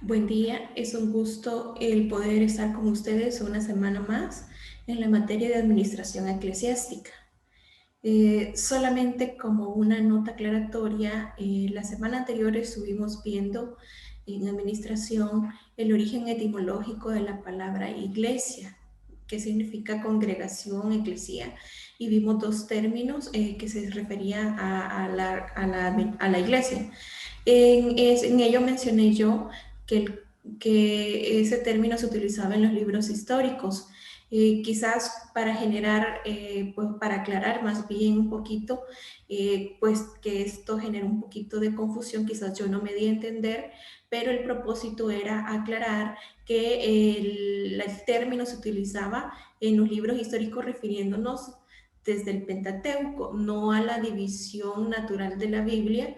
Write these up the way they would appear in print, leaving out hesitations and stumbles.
Buen día, es un gusto el poder estar con ustedes una semana más en la materia de administración eclesiástica. Solamente como una nota aclaratoria, la semana anterior estuvimos viendo en administración el origen etimológico de la palabra iglesia, que significa congregación, eclesía, y vimos dos términos que se referían a la iglesia. En ello mencioné yo que ese término se utilizaba en los libros históricos. Quizás para generar, pues para aclarar más bien un poquito, pues que esto genera un poquito de confusión, quizás yo no me di a entender, pero el propósito era aclarar que el término se utilizaba en los libros históricos refiriéndonos desde el Pentateuco, no a la división natural de la Biblia,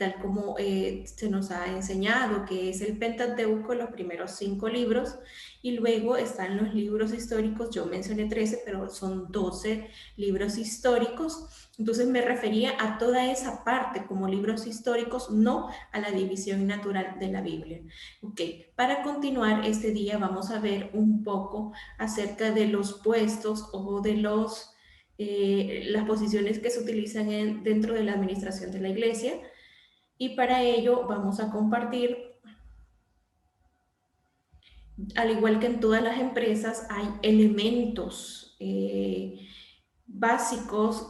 tal como se nos ha enseñado, que es el Pentateuco, los primeros 5 libros, y luego están los libros históricos. Yo mencioné 13, pero son 12 libros históricos. Entonces me refería a toda esa parte como libros históricos, no a la división natural de la Biblia. Ok, para continuar este día vamos a ver un poco acerca de los puestos o de las posiciones que se utilizan dentro de la administración de la iglesia, y para ello vamos a compartir, al igual que en todas las empresas, hay elementos básicos.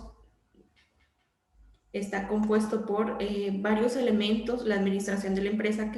Está compuesto por varios elementos, la administración de la empresa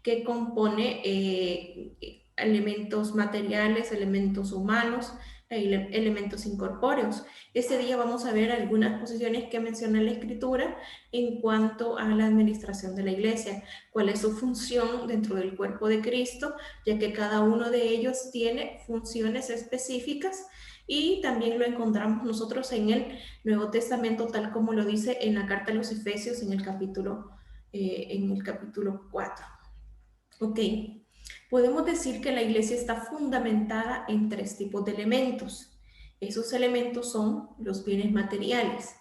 que compone elementos materiales, elementos humanos, elementos incorpóreos. Este día vamos a ver algunas posiciones que menciona la Escritura en cuanto a la administración de la iglesia, cuál es su función dentro del cuerpo de Cristo, ya que cada uno de ellos tiene funciones específicas, y también lo encontramos nosotros en el Nuevo Testamento, tal como lo dice en la carta a los Efesios en el capítulo 4. Ok, podemos decir que la iglesia está fundamentada en 3 tipos de elementos. Esos elementos son los bienes materiales.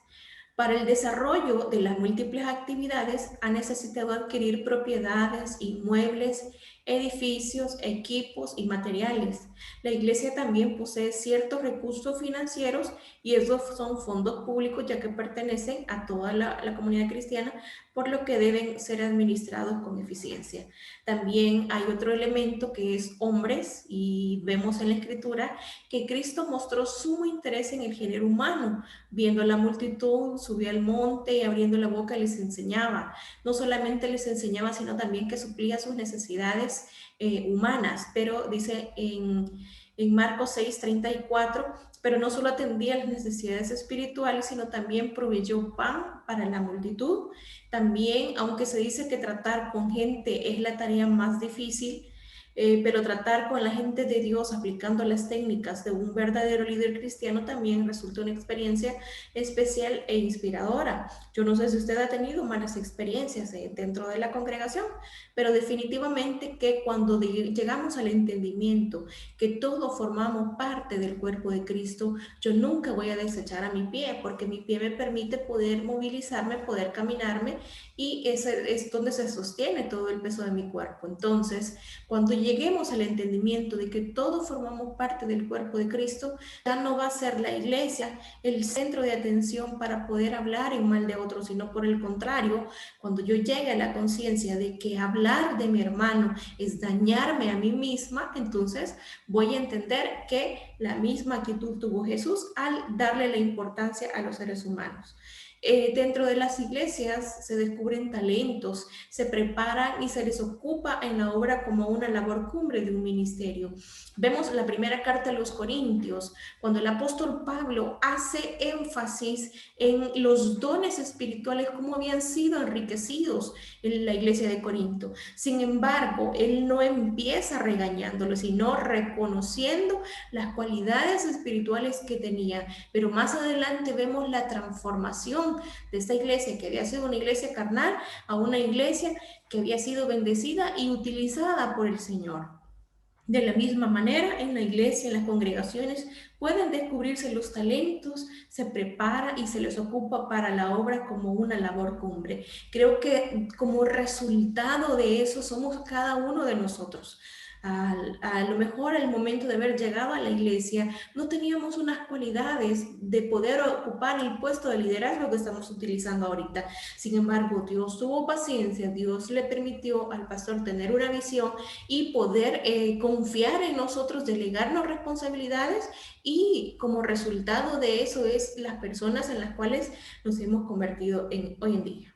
Para el desarrollo de las múltiples actividades ha necesitado adquirir propiedades, inmuebles, edificios, equipos y materiales. La iglesia también posee ciertos recursos financieros, y esos son fondos públicos ya que pertenecen a toda la comunidad cristiana, por lo que deben ser administrados con eficiencia. También hay otro elemento que es hombres, y vemos en la Escritura que Cristo mostró sumo interés en el género humano. Viendo la multitud, subió al monte y abriendo la boca les enseñaba. No solamente les enseñaba, sino también que suplía sus necesidades humanas. Pero dice en Marcos 6:34, pero no solo atendía las necesidades espirituales, sino también proveyó pan para la multitud. También, aunque se dice que tratar con gente es la tarea más difícil, pero tratar con la gente de Dios aplicando las técnicas de un verdadero líder cristiano también resulta una experiencia especial e inspiradora. Yo no sé si usted ha tenido malas experiencias dentro de la congregación, pero definitivamente que cuando llegamos al entendimiento que todos formamos parte del cuerpo de Cristo, yo nunca voy a desechar a mi pie, porque mi pie me permite poder movilizarme, poder caminarme, y ese es donde se sostiene todo el peso de mi cuerpo. Entonces, cuando lleguemos al entendimiento de que todos formamos parte del cuerpo de Cristo, ya no va a ser la iglesia el centro de atención para poder hablar en mal de otros, sino por el contrario, cuando yo llegue a la conciencia de que hablar de mi hermano es dañarme a mí misma, entonces voy a entender que la misma actitud tuvo Jesús al darle la importancia a los seres humanos. Dentro de las iglesias se descubren talentos, se preparan y se les ocupa en la obra como una labor cumbre de un ministerio. Vemos la primera carta a los Corintios, cuando el apóstol Pablo hace énfasis en los dones espirituales, cómo habían sido enriquecidos en la iglesia de Corinto. Sin embargo, él no empieza regañándolo, sino reconociendo las cualidades espirituales que tenía. Pero más adelante vemos la transformación de esta iglesia, que había sido una iglesia carnal, a una iglesia que había sido bendecida y utilizada por el Señor. De la misma manera, en la iglesia, en las congregaciones, pueden descubrirse los talentos, se prepara y se les ocupa para la obra como una labor cumbre. Creo que como resultado de eso somos cada uno de nosotros. A lo mejor al momento de haber llegado a la iglesia no teníamos unas cualidades de poder ocupar el puesto de liderazgo que estamos utilizando ahorita. Sin embargo, Dios tuvo paciencia, Dios le permitió al pastor tener una visión y poder confiar en nosotros, delegarnos responsabilidades, y como resultado de eso es las personas en las cuales nos hemos convertido hoy en día.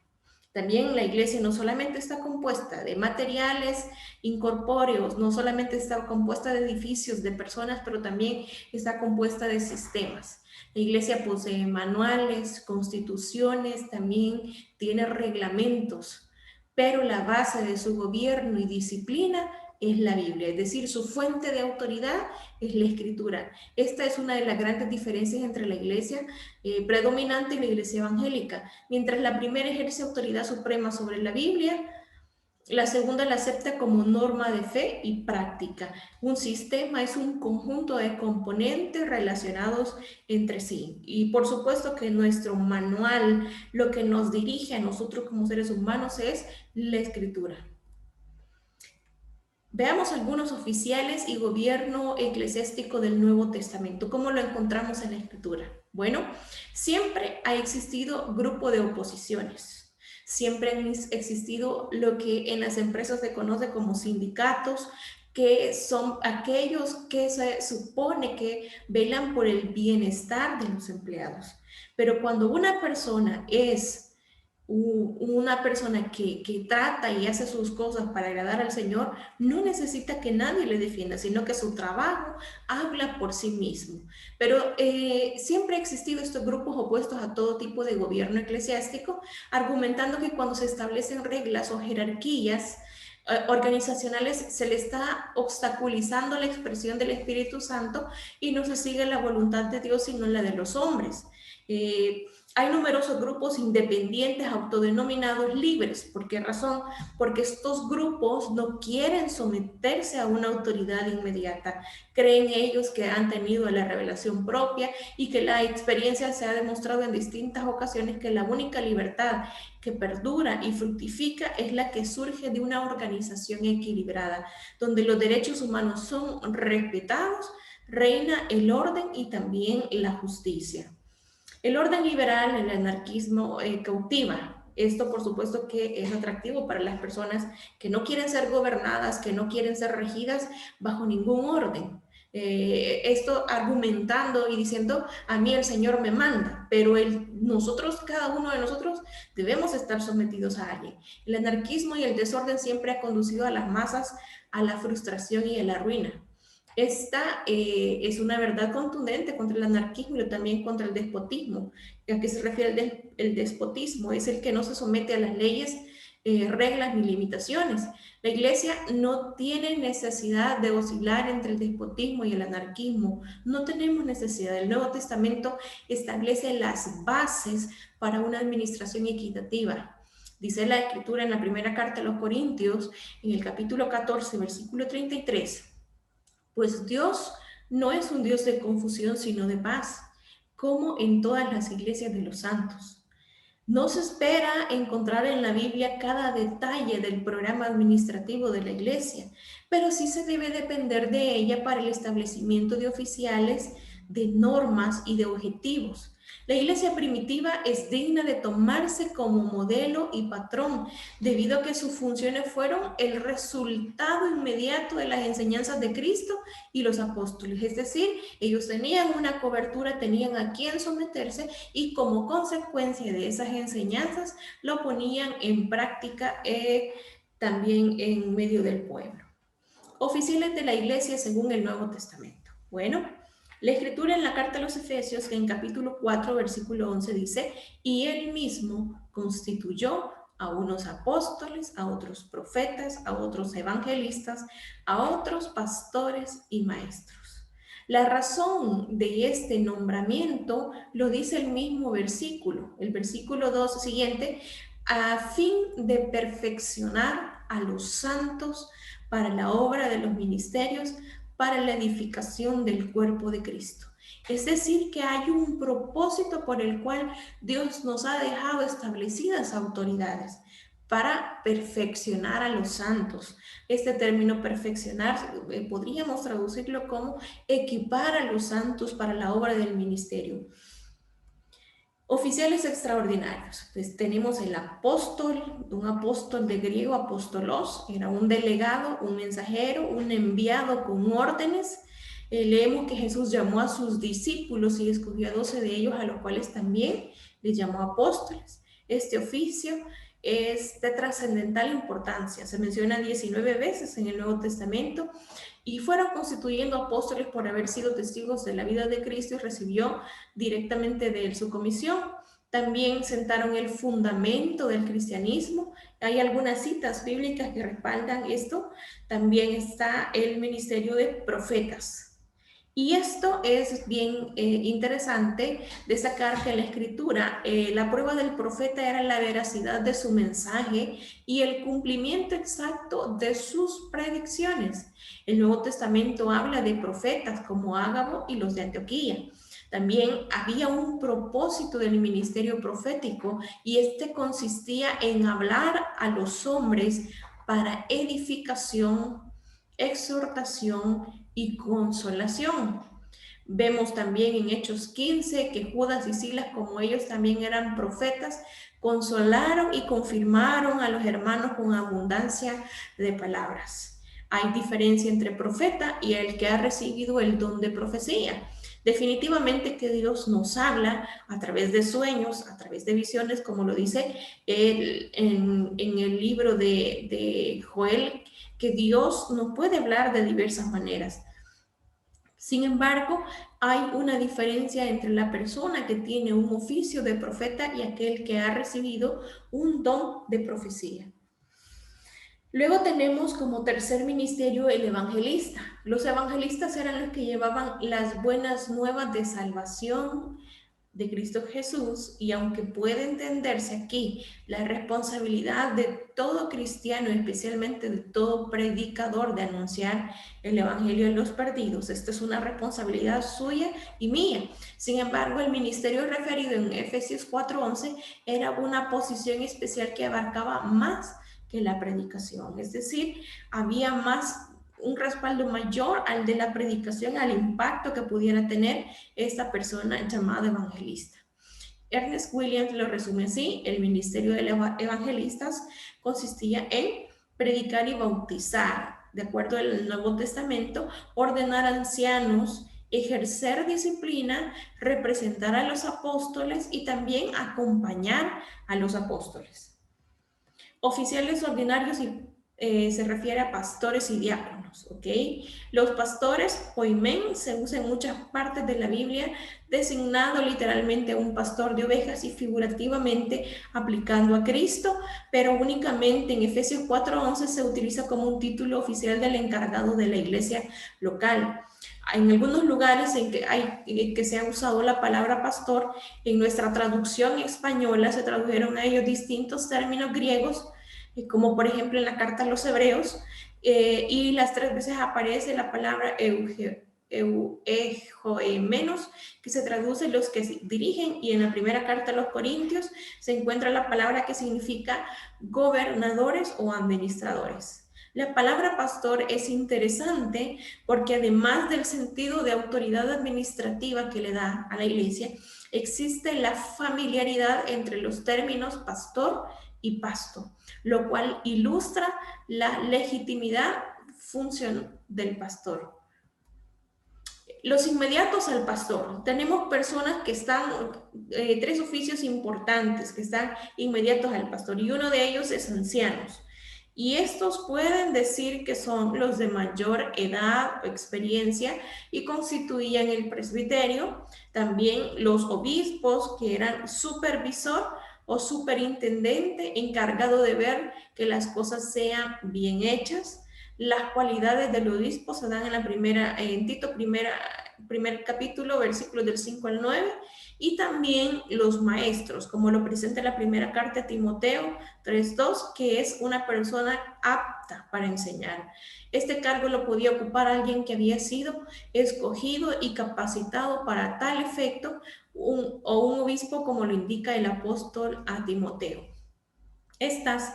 También la iglesia no solamente está compuesta de materiales incorpóreos, no solamente está compuesta de edificios, de personas, pero también está compuesta de sistemas. La iglesia posee manuales, constituciones, también tiene reglamentos, pero la base de su gobierno y disciplina es la Biblia, es decir, su fuente de autoridad es la Escritura. Esta es una de las grandes diferencias entre la iglesia predominante y la iglesia evangélica. Mientras la primera ejerce autoridad suprema sobre la Biblia, la segunda la acepta como norma de fe y práctica. Un sistema es un conjunto de componentes relacionados entre sí. Y por supuesto que nuestro manual, lo que nos dirige a nosotros como seres humanos es la Escritura. Veamos algunos oficiales y gobierno eclesiástico del Nuevo Testamento. ¿Cómo lo encontramos en la Escritura? Bueno, siempre ha existido grupo de oposiciones. Siempre han existido lo que en las empresas se conoce como sindicatos, que son aquellos que se supone que velan por el bienestar de los empleados. Pero cuando una persona es una persona que trata y hace sus cosas para agradar al Señor, no necesita que nadie le defienda, sino que su trabajo habla por sí mismo. Pero siempre ha existido estos grupos opuestos a todo tipo de gobierno eclesiástico, argumentando que cuando se establecen reglas o jerarquías organizacionales se le está obstaculizando la expresión del Espíritu Santo y no se sigue la voluntad de Dios sino la de los hombres. Hay numerosos grupos independientes autodenominados libres. ¿Por qué razón? Porque estos grupos no quieren someterse a una autoridad inmediata. Creen ellos que han tenido la revelación propia y que la experiencia se ha demostrado en distintas ocasiones que la única libertad que perdura y fructifica es la que surge de una organización equilibrada, donde los derechos humanos son respetados, reina el orden y también la justicia. El orden liberal, el anarquismo cautiva. Esto, por supuesto, que es atractivo para las personas que no quieren ser gobernadas, que no quieren ser regidas bajo ningún orden. Esto argumentando y diciendo, a mí el Señor me manda, pero nosotros, cada uno de nosotros, debemos estar sometidos a alguien. El anarquismo y el desorden siempre ha conducido a las masas a la frustración y a la ruina. Esta es una verdad contundente contra el anarquismo y también contra el despotismo. ¿A qué se refiere el despotismo? Es el que no se somete a las leyes, reglas ni limitaciones. La iglesia no tiene necesidad de oscilar entre el despotismo y el anarquismo. No tenemos necesidad. El Nuevo Testamento establece las bases para una administración equitativa. Dice la Escritura en la primera carta a los Corintios, en el capítulo 14, versículo 33. Pues Dios no es un Dios de confusión, sino de paz, como en todas las iglesias de los santos. No se espera encontrar en la Biblia cada detalle del programa administrativo de la iglesia, pero sí se debe depender de ella para el establecimiento de oficiales, de normas y de objetivos. La iglesia primitiva es digna de tomarse como modelo y patrón, debido a que sus funciones fueron el resultado inmediato de las enseñanzas de Cristo y los apóstoles. Es decir, ellos tenían una cobertura, tenían a quien someterse y como consecuencia de esas enseñanzas lo ponían en práctica también en medio del pueblo. Oficiales de la iglesia según el Nuevo Testamento. Bueno, la escritura en la carta a los Efesios, en capítulo 4, versículo 11 dice, y él mismo constituyó a unos apóstoles, a otros profetas, a otros evangelistas, a otros pastores y maestros. La razón de este nombramiento lo dice el mismo versículo, el versículo 2 siguiente, a fin de perfeccionar a los santos para la obra de los ministerios, para la edificación del cuerpo de Cristo. Es decir, que hay un propósito por el cual Dios nos ha dejado establecidas autoridades para perfeccionar a los santos. Este término perfeccionar podríamos traducirlo como equipar a los santos para la obra del ministerio. Oficiales extraordinarios. Pues tenemos el apóstol, un apóstol de griego, apóstolos, era un delegado, un mensajero, un enviado con órdenes. Leemos que Jesús llamó a sus discípulos y escogió a 12 de ellos, a los cuales también les llamó apóstoles. Este oficio es de trascendental importancia. Se menciona 19 veces en el Nuevo Testamento y fueron constituyendo apóstoles por haber sido testigos de la vida de Cristo y recibió directamente de él su comisión. También sentaron el fundamento del cristianismo. Hay algunas citas bíblicas que respaldan esto. También está el ministerio de profetas. Y esto es bien interesante destacar que en la escritura la prueba del profeta era la veracidad de su mensaje y el cumplimiento exacto de sus predicciones. El Nuevo Testamento habla de profetas como Ágabo y los de Antioquía. También había un propósito del ministerio profético y este consistía en hablar a los hombres para edificación, exhortación y consolación. Vemos también en Hechos 15 que Judas y Silas, como ellos también eran profetas, consolaron y confirmaron a los hermanos con abundancia de palabras. Hay diferencia entre profeta y el que ha recibido el don de profecía. Definitivamente que Dios nos habla a través de sueños, a través de visiones, como lo dice en el libro de Joel, que Dios nos puede hablar de diversas maneras. Sin embargo, hay una diferencia entre la persona que tiene un oficio de profeta y aquel que ha recibido un don de profecía. Luego tenemos como tercer ministerio el evangelista. Los evangelistas eran los que llevaban las buenas nuevas de salvación de Cristo Jesús, y aunque puede entenderse aquí la responsabilidad de todo cristiano, especialmente de todo predicador, de anunciar el evangelio a los perdidos, esta es una responsabilidad suya y mía. Sin embargo, el ministerio referido en Efesios 4:11 era una posición especial que abarcaba más que la predicación, es decir, había más un respaldo mayor al de la predicación, al impacto que pudiera tener esta persona llamada evangelista. Ernest Williams lo resume así: el ministerio de los evangelistas consistía en predicar y bautizar, de acuerdo al Nuevo Testamento, ordenar ancianos, ejercer disciplina, representar a los apóstoles y también acompañar a los apóstoles. Oficiales ordinarios se refiere a pastores y diáconos, ¿ok? Los pastores, poimen, se usa en muchas partes de la Biblia, designado literalmente a un pastor de ovejas y figurativamente aplicando a Cristo, pero únicamente en Efesios 4:11 se utiliza como un título oficial del encargado de la iglesia local. En algunos lugares en que se ha usado la palabra pastor, en nuestra traducción española se tradujeron a ellos distintos términos griegos, como por ejemplo en la carta a los Hebreos, y las 3 veces aparece la palabra euejomenos, que se traduce los que se dirigen, y en la primera carta a los Corintios se encuentra la palabra que significa gobernadores o administradores. La palabra pastor es interesante porque además del sentido de autoridad administrativa que le da a la iglesia, existe la familiaridad entre los términos pastor y pasto, lo cual ilustra la legitimidad función del pastor. Los inmediatos al pastor. Tenemos personas que están, 3 oficios importantes que están inmediatos al pastor, y uno de ellos es ancianos. Y estos pueden decir que son los de mayor edad o experiencia y constituían el presbiterio. También los obispos, que eran supervisor o superintendente encargado de ver que las cosas sean bien hechas. Las cualidades del obispo se dan en Tito, primer capítulo, versículos del 5 al 9, y también los maestros, como lo presenta la primera carta a Timoteo 3:2, que es una persona apta para enseñar. Este cargo lo podía ocupar alguien que había sido escogido y capacitado para tal efecto, o un obispo, como lo indica el apóstol a Timoteo. Estas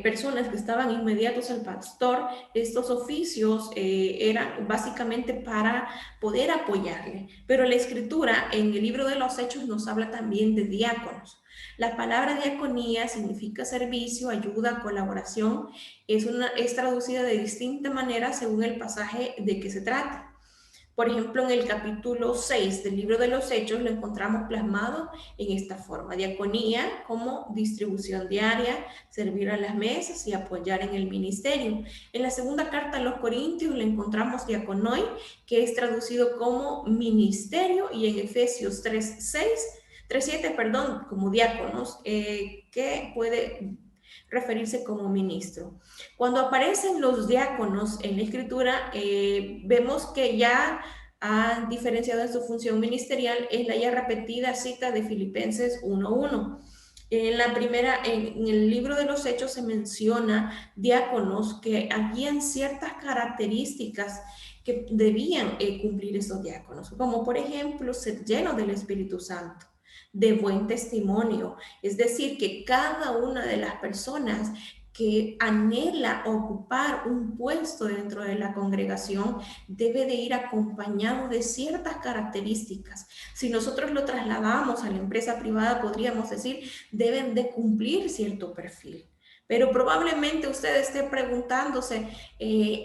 personas que estaban inmediatos al pastor, estos oficios eran básicamente para poder apoyarle. Pero la escritura en el libro de los Hechos nos habla también de diáconos. La palabra diaconía significa servicio, ayuda, colaboración. Es traducida de distinta manera según el pasaje de que se trata. Por ejemplo, en el capítulo 6 del libro de los Hechos lo encontramos plasmado en esta forma: diaconía como distribución diaria, servir a las mesas y apoyar en el ministerio. En la segunda carta a los Corintios le encontramos diaconoi, que es traducido como ministerio, y en Efesios 3:7, perdón, como diáconos, que puede referirse como ministro. Cuando aparecen los diáconos en la escritura, vemos que ya han diferenciado en su función ministerial en la ya repetida cita de Filipenses 1:1. En el libro de los Hechos se menciona diáconos que habían ciertas características que debían cumplir esos diáconos, como por ejemplo ser llenos del Espíritu Santo, de buen testimonio, es decir, que cada una de las personas que anhela ocupar un puesto dentro de la congregación debe de ir acompañado de ciertas características. Si nosotros lo trasladamos a la empresa privada, podríamos decir, deben de cumplir cierto perfil. Pero probablemente usted esté preguntándose,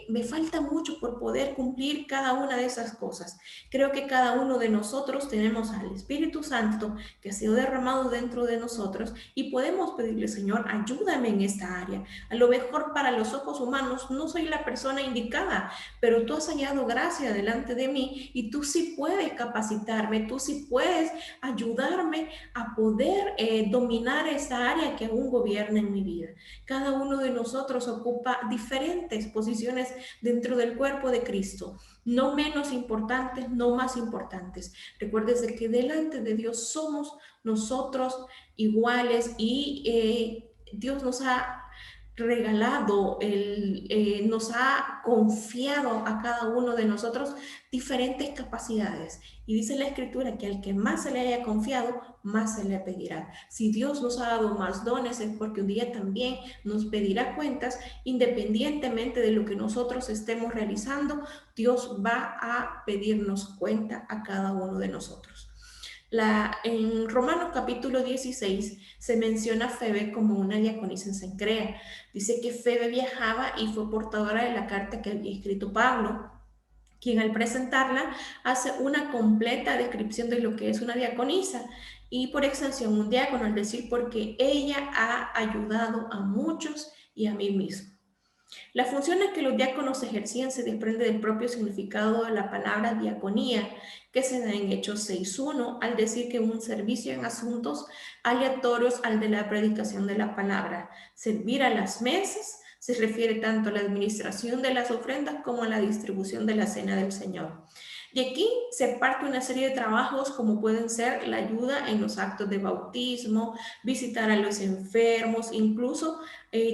me falta mucho por poder cumplir cada una de esas cosas. Creo que cada uno de nosotros tenemos al Espíritu Santo que ha sido derramado dentro de nosotros, y podemos pedirle: Señor, ayúdame en esta área. A lo mejor para los ojos humanos no soy la persona indicada, pero tú has hallado gracia delante de mí, y tú sí puedes capacitarme, tú sí puedes ayudarme a poder dominar esa área que aún gobierna en mi vida. Cada uno de nosotros ocupa diferentes posiciones dentro del cuerpo de Cristo, no menos importantes, no más importantes. Recuérdese que delante de Dios somos nosotros iguales, y Dios nos ha regalado, nos ha confiado a cada uno de nosotros diferentes capacidades. Y dice la Escritura que al que más se le haya confiado, más se le pedirá. Si Dios nos ha dado más dones, es porque un día también nos pedirá cuentas. Independientemente de lo que nosotros estemos realizando, Dios va a pedirnos cuenta a cada uno de nosotros. En Romanos capítulo 16 se menciona a Febe como una diaconisa en Cencrea. Dice que Febe viajaba y fue portadora de la carta que había escrito Pablo, quien al presentarla hace una completa descripción de lo que es una diaconisa, y por extensión un diácono, es decir, porque ella ha ayudado a muchos y a mí mismo. Las funciones que los diáconos ejercían se desprende del propio significado de la palabra diaconía, que se da en Hechos 6:1, al decir que un servicio en asuntos aleatorios al de la predicación de la palabra. Servir a las mesas se refiere tanto a la administración de las ofrendas como a la distribución de la cena del Señor. Y aquí se parte una serie de trabajos, como pueden ser la ayuda en los actos de bautismo, visitar a los enfermos, incluso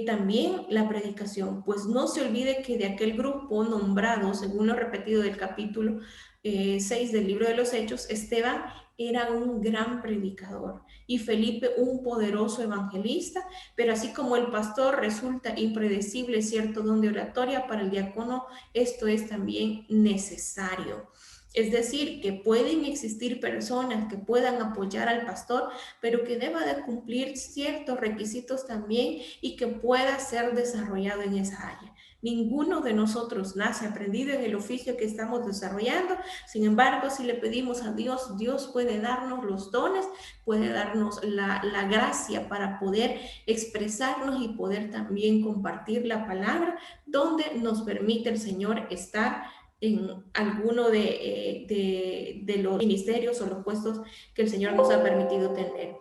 también la predicación. Pues no se olvide que de aquel grupo nombrado, según lo repetido del capítulo 6 del libro de los Hechos, Esteban era un gran predicador y Felipe un poderoso evangelista, pero así como el pastor resulta impredecible cierto don de oratoria, para el diácono esto es también necesario. Es decir, que pueden existir personas que puedan apoyar al pastor, pero que deba de cumplir ciertos requisitos también y que pueda ser desarrollado en esa área. Ninguno de nosotros nace aprendido en el oficio que estamos desarrollando. Sin embargo, si le pedimos a Dios, Dios puede darnos los dones, puede darnos la gracia para poder expresarnos y poder también compartir la palabra donde nos permite el Señor estar en alguno de los ministerios o los puestos que el Señor nos ha permitido tener.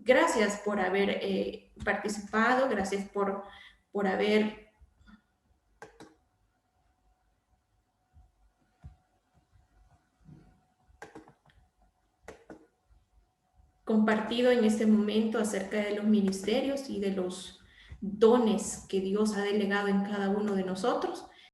Gracias por haber participado, gracias por haber compartido en este momento acerca de los ministerios y de los dones que Dios ha delegado en cada uno de nosotros.